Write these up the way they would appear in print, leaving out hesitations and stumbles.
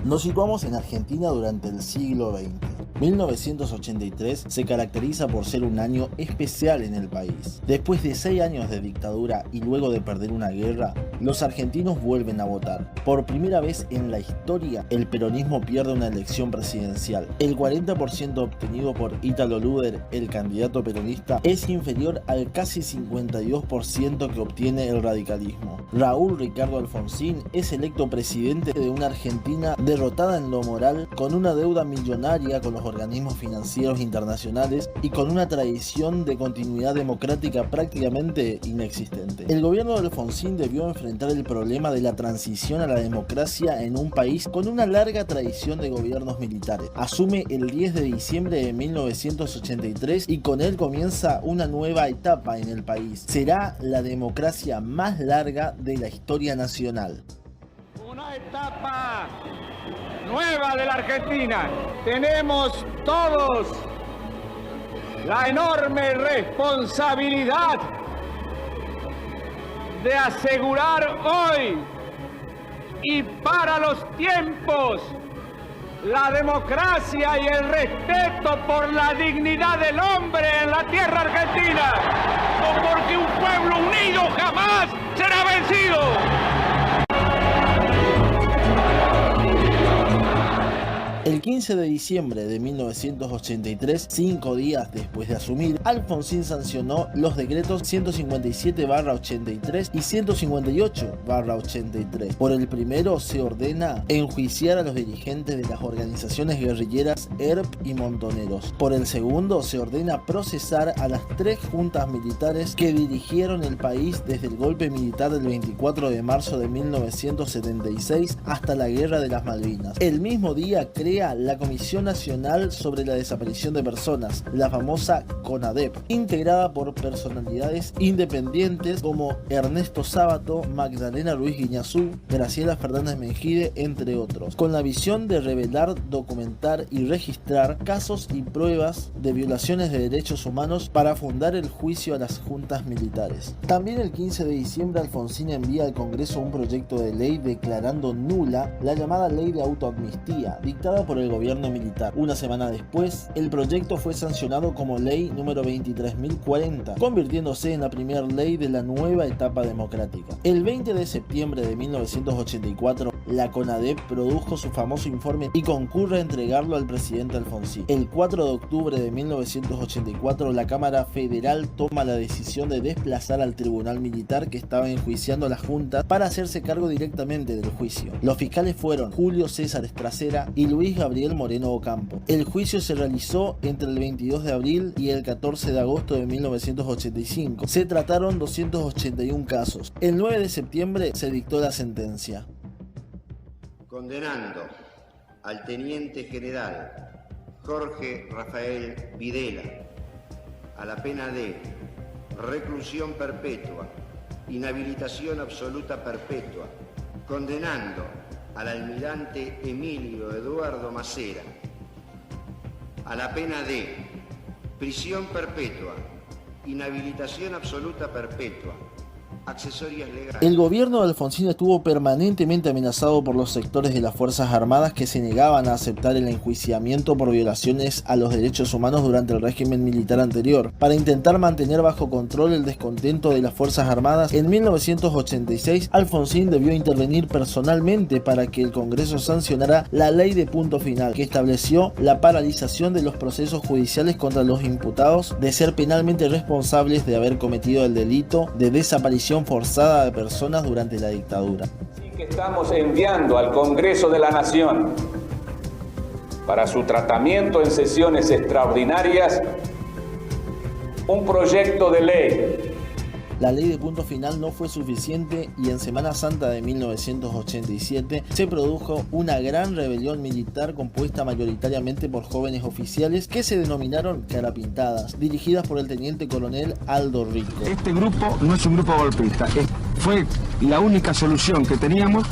Nos situamos en Argentina durante el siglo XX. 1983 se caracteriza por ser un año especial en el país. Después de 6 años de dictadura y luego de perder una guerra, los argentinos vuelven a votar. Por primera vez en la historia, el peronismo pierde una elección presidencial. El 40% obtenido por Ítalo Luder, el candidato peronista, es inferior al casi 52% que obtiene el radicalismo. Raúl Ricardo Alfonsín es electo presidente de una Argentina derrotada en lo moral, con una deuda millonaria con los organismos financieros internacionales y con una tradición de continuidad democrática prácticamente inexistente. El gobierno de Alfonsín debió enfrentar el problema de la transición a la democracia en un país con una larga tradición de gobiernos militares. Asume el 10 de diciembre de 1983 y con él comienza una nueva etapa en el país. Será la democracia más larga de la historia nacional. Una etapa nueva de la Argentina. Tenemos todos la enorme responsabilidad de asegurar hoy y para los tiempos la democracia y el respeto por la dignidad del hombre en la tierra argentina, porque un pueblo unido jamás será vencido. El 15 de diciembre de 1983, 5 días después de asumir, Alfonsín sancionó los decretos 157/83 y 158/83. Por el primero se ordena enjuiciar a los dirigentes de las organizaciones guerrilleras ERP y Montoneros. Por el segundo se ordena procesar a las 3 juntas militares que dirigieron el país desde el golpe militar del 24 de marzo de 1976 hasta la Guerra de las Malvinas. El mismo día crea la Comisión Nacional sobre la Desaparición de Personas, la famosa CONADEP, integrada por personalidades independientes como Ernesto Sábato, Magdalena Ruiz Guiñazú, Graciela Fernández Mengide, entre otros, con la visión de revelar, documentar y registrar casos y pruebas de violaciones de derechos humanos para fundar el juicio a las juntas militares. También el 15 de diciembre Alfonsín envía al Congreso un proyecto de ley declarando nula la llamada Ley de Autoamnistía, dictada por el gobierno militar. Una semana después, el proyecto fue sancionado como ley número 23.040, convirtiéndose en la primera ley de la nueva etapa democrática. El 20 de septiembre de 1984, la CONADEP produjo su famoso informe y concurre a entregarlo al presidente Alfonsín. El 4 de octubre de 1984, la Cámara Federal toma la decisión de desplazar al tribunal militar que estaba enjuiciando a las juntas para hacerse cargo directamente del juicio. Los fiscales fueron Julio César Estracera y Luis Gabriel Moreno Ocampo. El juicio se realizó entre el 22 de abril y el 14 de agosto de 1985. Se trataron 281 casos. El 9 de septiembre se dictó la sentencia. Condenando al teniente general Jorge Rafael Videla a la pena de reclusión perpetua, inhabilitación absoluta perpetua, condenando al almirante Emilio Eduardo Macera a la pena de prisión perpetua, inhabilitación absoluta perpetua, accesorias legales. El gobierno de Alfonsín estuvo permanentemente amenazado por los sectores de las Fuerzas Armadas que se negaban a aceptar el enjuiciamiento por violaciones a los derechos humanos durante el régimen militar anterior. Para intentar mantener bajo control el descontento de las Fuerzas Armadas, en 1986 Alfonsín debió intervenir personalmente para que el Congreso sancionara la ley de punto final, que estableció la paralización de los procesos judiciales contra los imputados de ser penalmente responsables de haber cometido el delito de desaparición forzada de personas durante la dictadura. Así que estamos enviando al Congreso de la Nación para su tratamiento en sesiones extraordinarias un proyecto de ley. La ley de punto final no fue suficiente y en Semana Santa de 1987 se produjo una gran rebelión militar compuesta mayoritariamente por jóvenes oficiales que se denominaron carapintadas, dirigidas por el teniente coronel Aldo Rico. Este grupo no es un grupo golpista, fue la única solución que teníamos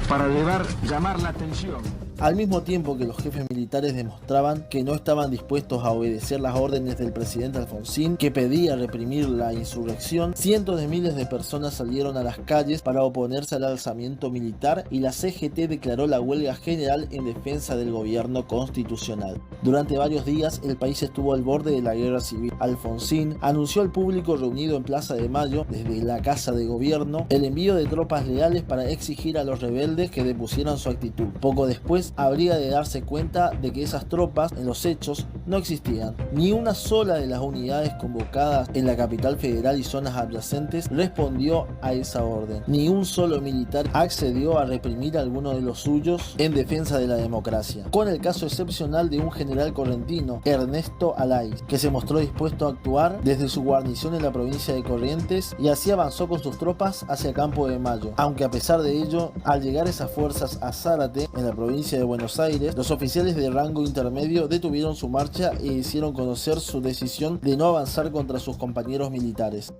para llamar la atención. Al mismo tiempo que los jefes militares demostraban que no estaban dispuestos a obedecer las órdenes del presidente Alfonsín, que pedía reprimir la insurrección, cientos de miles de personas salieron a las calles para oponerse al alzamiento militar y la CGT declaró la huelga general en defensa del gobierno constitucional. Durante varios días el país estuvo al borde de la guerra civil. Alfonsín anunció al público reunido en Plaza de Mayo, desde la Casa de Gobierno, el envío de tropas leales para exigir a los rebeldes que depusieran su actitud. Poco después habría de darse cuenta de que esas tropas, en los hechos, no existían. Ni una sola de las unidades convocadas en la capital federal y zonas adyacentes respondió a esa orden. Ni un solo militar accedió a reprimir a alguno de los suyos en defensa de la democracia. Con el caso excepcional de un general correntino, Ernesto Alaiz, que se mostró dispuesto a actuar desde su guarnición en la provincia de Corrientes y así avanzó con sus tropas hacia Campo de Mayo. Aunque a pesar de ello, al llegar esas fuerzas a Zárate, en la provincia de Buenos Aires, los oficiales de rango intermedio detuvieron su marcha e hicieron conocer su decisión de no avanzar contra sus compañeros militares.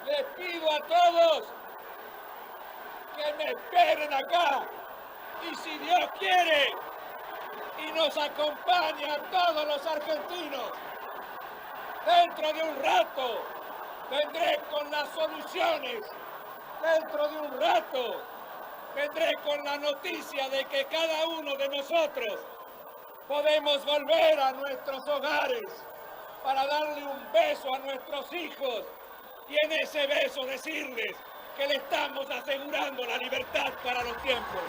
Les pido a todos que me esperen acá, y si Dios quiere y nos acompaña a todos los argentinos, dentro de un rato vendré con las soluciones, dentro de un rato vendré con la noticia de que cada uno de nosotros podemos volver a nuestros hogares para darle un beso a nuestros hijos y en ese beso decirles que le estamos asegurando la libertad para los tiempos.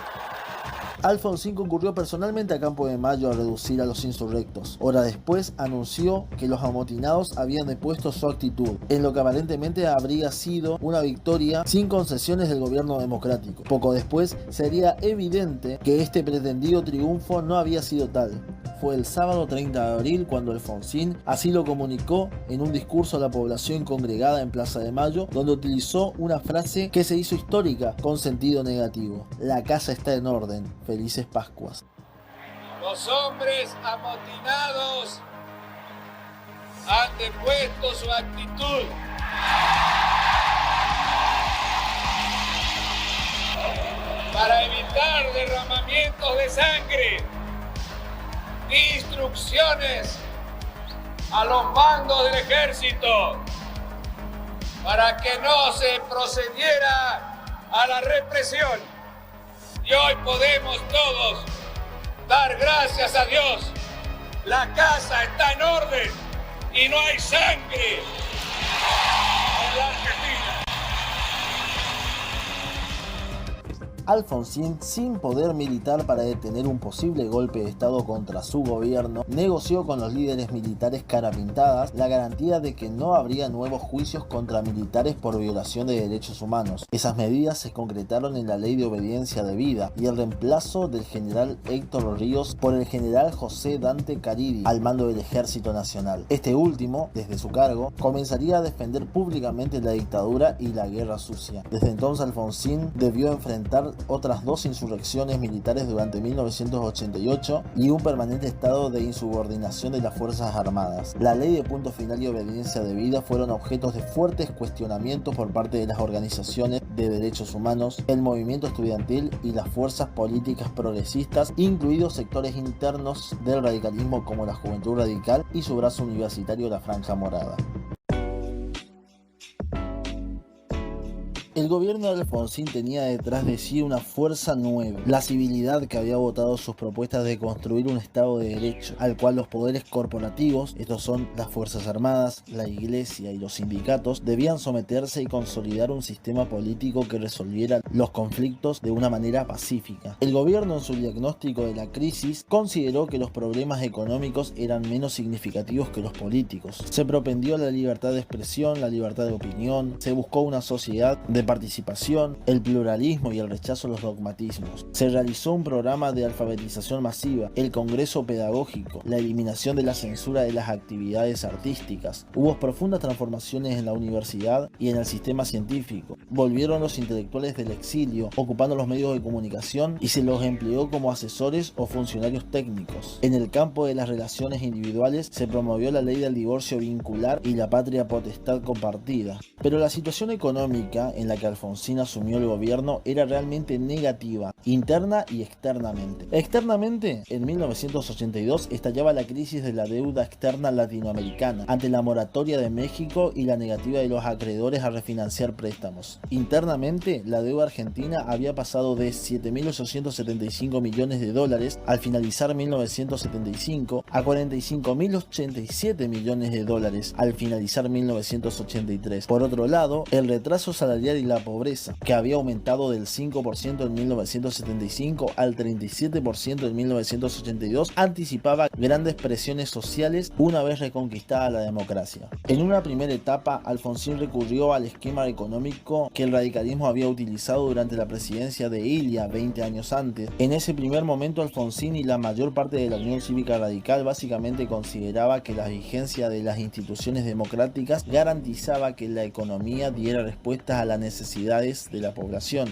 Alfonsín concurrió personalmente a Campo de Mayo a reducir a los insurrectos. Hora después anunció que los amotinados habían depuesto su actitud, en lo que aparentemente habría sido una victoria sin concesiones del gobierno democrático. Poco después sería evidente que este pretendido triunfo no había sido tal. Fue el sábado 30 de abril cuando Alfonsín así lo comunicó en un discurso a la población congregada en Plaza de Mayo, donde utilizó una frase que se hizo histórica con sentido negativo: la casa está en orden, felices Pascuas. Los hombres amotinados han depuesto su actitud. Para evitar derramamientos de sangre, instrucciones a los mandos del ejército para que no se procediera a la represión. Y hoy podemos todos dar gracias a Dios. La casa está en orden y no hay sangre en la Argentina. Alfonsín, sin poder militar para detener un posible golpe de estado contra su gobierno, negoció con los líderes militares carapintadas la garantía de que no habría nuevos juicios contra militares por violación de derechos humanos. Esas medidas se concretaron en la Ley de Obediencia Debida y el reemplazo del general Héctor Ríos por el general José Dante Caridi al mando del Ejército Nacional. Este último, desde su cargo, comenzaría a defender públicamente la dictadura y la guerra sucia. Desde entonces Alfonsín debió enfrentar otras dos insurrecciones militares durante 1988 y un permanente estado de insubordinación de las Fuerzas Armadas. La ley de punto final y obediencia debida fueron objetos de fuertes cuestionamientos por parte de las organizaciones de derechos humanos, el movimiento estudiantil y las fuerzas políticas progresistas, incluidos sectores internos del radicalismo como la Juventud Radical y su brazo universitario, la Franja Morada. El gobierno de Alfonsín tenía detrás de sí una fuerza nueva, la civilidad que había votado sus propuestas de construir un Estado de Derecho, al cual los poderes corporativos, estos son las Fuerzas Armadas, la Iglesia y los sindicatos, debían someterse y consolidar un sistema político que resolviera los conflictos de una manera pacífica. El gobierno, en su diagnóstico de la crisis, consideró que los problemas económicos eran menos significativos que los políticos. Se propendió a la libertad de expresión, la libertad de opinión, se buscó una sociedad de participación, el pluralismo y el rechazo a los dogmatismos. Se realizó un programa de alfabetización masiva, el Congreso Pedagógico, la eliminación de la censura de las actividades artísticas. Hubo profundas transformaciones en la universidad y en el sistema científico. Volvieron los intelectuales del exilio, ocupando los medios de comunicación, y se los empleó como asesores o funcionarios técnicos. En el campo de las relaciones individuales se promovió la ley del divorcio vincular y la patria potestad compartida. Pero la situación económica en la que Alfonsín asumió el gobierno era realmente negativa, interna y externamente. Externamente, en 1982 estallaba la crisis de la deuda externa latinoamericana, ante la moratoria de México y la negativa de los acreedores a refinanciar préstamos. Internamente, la deuda argentina había pasado de 7.875 millones de dólares al finalizar 1975 a 45.087 millones de dólares al finalizar 1983. Por otro lado, el retraso salarial y la pobreza, que había aumentado del 5% en 1975 al 37% en 1982, anticipaba grandes presiones sociales una vez reconquistada la democracia. En una primera etapa, Alfonsín recurrió al esquema económico que el radicalismo había utilizado durante la presidencia de Ilia 20 años antes. En ese primer momento, Alfonsín y la mayor parte de la Unión Cívica Radical básicamente consideraba que la vigencia de las instituciones democráticas garantizaba que la economía diera respuestas a las necesidades de la población.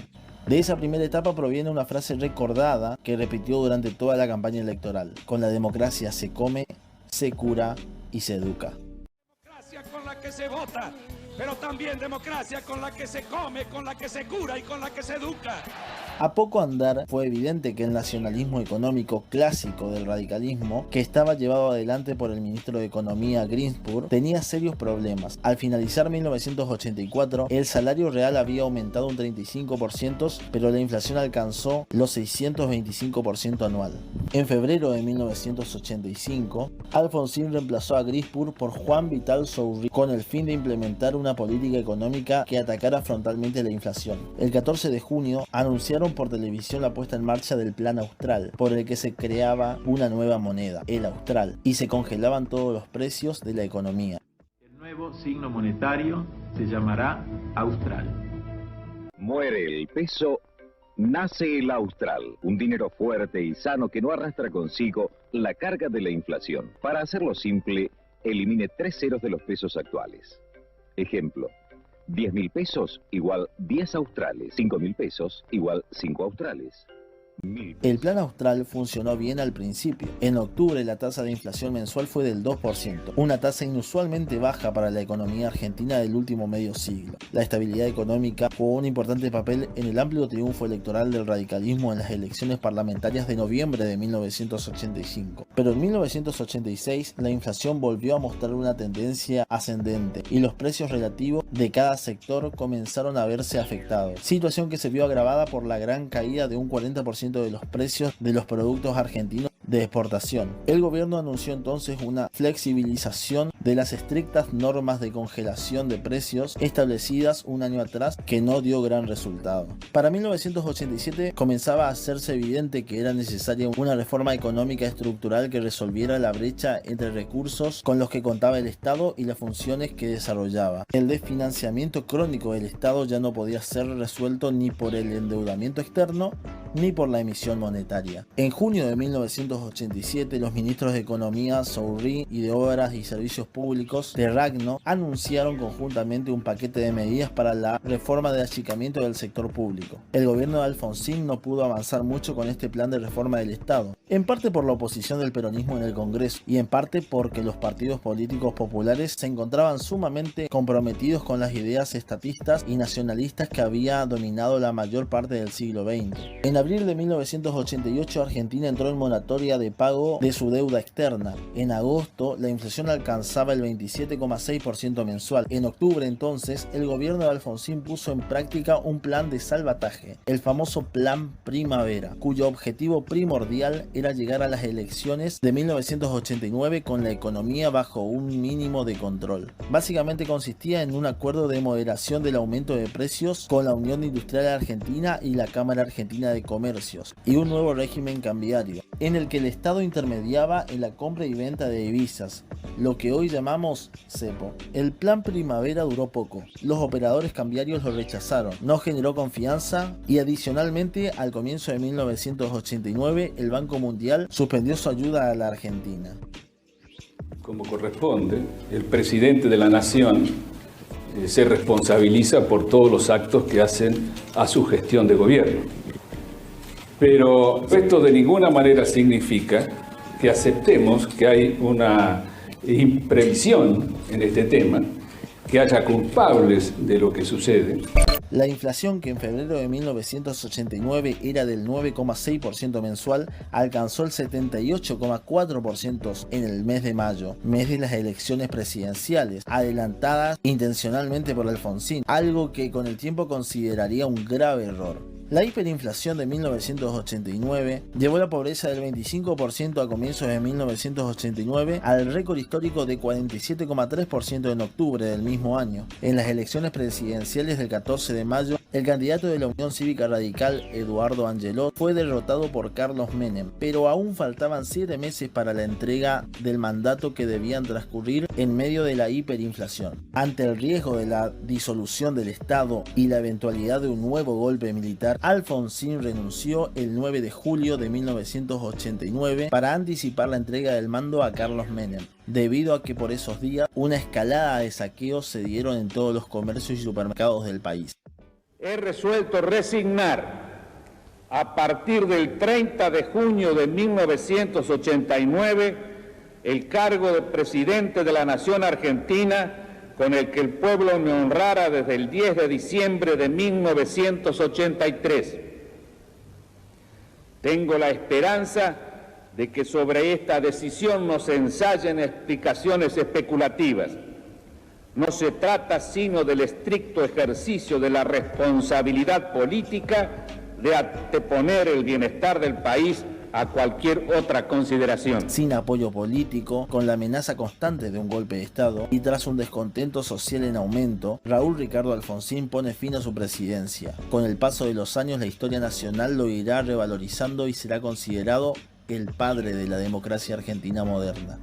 De esa primera etapa proviene una frase recordada que repitió durante toda la campaña electoral: con la democracia se come, se cura y se educa. Democracia con la que se vota, pero también democracia con la que se come, con la que se cura y con la que se educa. A poco andar, fue evidente que el nacionalismo económico clásico del radicalismo, que estaba llevado adelante por el ministro de Economía Ginsburg, tenía serios problemas. Al finalizar 1984, el salario real había aumentado un 35%, pero la inflación alcanzó los 625% anual. En febrero de 1985, Alfonsín reemplazó a Ginsburg por Juan Vital Sourry con el fin de implementar una política económica que atacara frontalmente la inflación. El 14 de junio anunciaron por televisión la puesta en marcha del Plan Austral, por el que se creaba una nueva moneda, el Austral, y se congelaban todos los precios de la economía. El nuevo signo monetario se llamará Austral. Muere el peso, nace el Austral, un dinero fuerte y sano que no arrastra consigo la carga de la inflación. Para hacerlo simple, elimine 3 ceros de los pesos actuales. Ejemplo: 10.000 pesos igual 10 australes, 5.000 pesos igual 5 australes. El Plan Austral funcionó bien al principio. En octubre la tasa de inflación mensual fue del 2%, una tasa inusualmente baja para la economía argentina del último medio siglo. La estabilidad económica jugó un importante papel en el amplio triunfo electoral del radicalismo en las elecciones parlamentarias de noviembre de 1985. Pero en 1986 la inflación volvió a mostrar una tendencia ascendente y los precios relativos de cada sector comenzaron a verse afectados, situación que se vio agravada por la gran caída de un 40% de los precios de los productos argentinos de exportación. El gobierno anunció entonces una flexibilización de las estrictas normas de congelación de precios establecidas un año atrás, que no dio gran resultado. Para 1987 comenzaba a hacerse evidente que era necesaria una reforma económica estructural que resolviera la brecha entre recursos con los que contaba el Estado y las funciones que desarrollaba. El desfinanciamiento crónico del Estado ya no podía ser resuelto ni por el endeudamiento externo ni por la emisión monetaria. En junio de 1987, los ministros de Economía, Sourry, y de Obras y Servicios Públicos, de Ragno, anunciaron conjuntamente un paquete de medidas para la reforma de achicamiento del sector público. El gobierno de Alfonsín no pudo avanzar mucho con este plan de reforma del Estado, en parte por la oposición del peronismo en el Congreso y en parte porque los partidos políticos populares se encontraban sumamente comprometidos con las ideas estatistas y nacionalistas que había dominado la mayor parte del siglo XX. En abril de 1988, Argentina entró en moratoria de pago de su deuda externa. En agosto, la inflación alcanzaba el 27,6% mensual. En octubre, entonces, el gobierno de Alfonsín puso en práctica un plan de salvataje, el famoso Plan Primavera, cuyo objetivo primordial era llegar a las elecciones de 1989 con la economía bajo un mínimo de control. Básicamente consistía en un acuerdo de moderación del aumento de precios con la Unión Industrial Argentina y la Cámara Argentina de Comercios, y un nuevo régimen cambiario, en el que el Estado intermediaba en la compra y venta de divisas, lo que hoy llamamos cepo. El Plan Primavera duró poco, los operadores cambiarios lo rechazaron, no generó confianza y adicionalmente al comienzo de 1989 el Banco Mundial suspendió su ayuda a la Argentina. Como corresponde, el presidente de la Nación se responsabiliza por todos los actos que hacen a su gestión de gobierno. Pero esto de ninguna manera significa que aceptemos que hay una imprevisión en este tema, que haya culpables de lo que sucede. La inflación, que en febrero de 1989 era del 9,6% mensual, alcanzó el 78,4% en el mes de mayo, mes de las elecciones presidenciales, adelantadas intencionalmente por Alfonsín, algo que con el tiempo consideraría un grave error. La hiperinflación de 1989 llevó la pobreza del 25% a comienzos de 1989 al récord histórico de 47,3% en octubre del mismo año. En las elecciones presidenciales del 14 de mayo, el candidato de la Unión Cívica Radical, Eduardo Angelot, fue derrotado por Carlos Menem, pero aún faltaban 7 meses para la entrega del mandato que debían transcurrir en medio de la hiperinflación. Ante el riesgo de la disolución del Estado y la eventualidad de un nuevo golpe militar, Alfonsín renunció el 9 de julio de 1989 para anticipar la entrega del mando a Carlos Menem, debido a que por esos días una escalada de saqueos se dieron en todos los comercios y supermercados del país. He resuelto resignar a partir del 30 de junio de 1989 el cargo de presidente de la Nación Argentina, con el que el pueblo me honrara desde el 10 de diciembre de 1983. Tengo la esperanza de que sobre esta decisión no se ensayen explicaciones especulativas. No se trata sino del estricto ejercicio de la responsabilidad política de anteponer el bienestar del país a cualquier otra consideración. Sin apoyo político, con la amenaza constante de un golpe de Estado y tras un descontento social en aumento, Raúl Ricardo Alfonsín pone fin a su presidencia. Con el paso de los años, la historia nacional lo irá revalorizando y será considerado el padre de la democracia argentina moderna.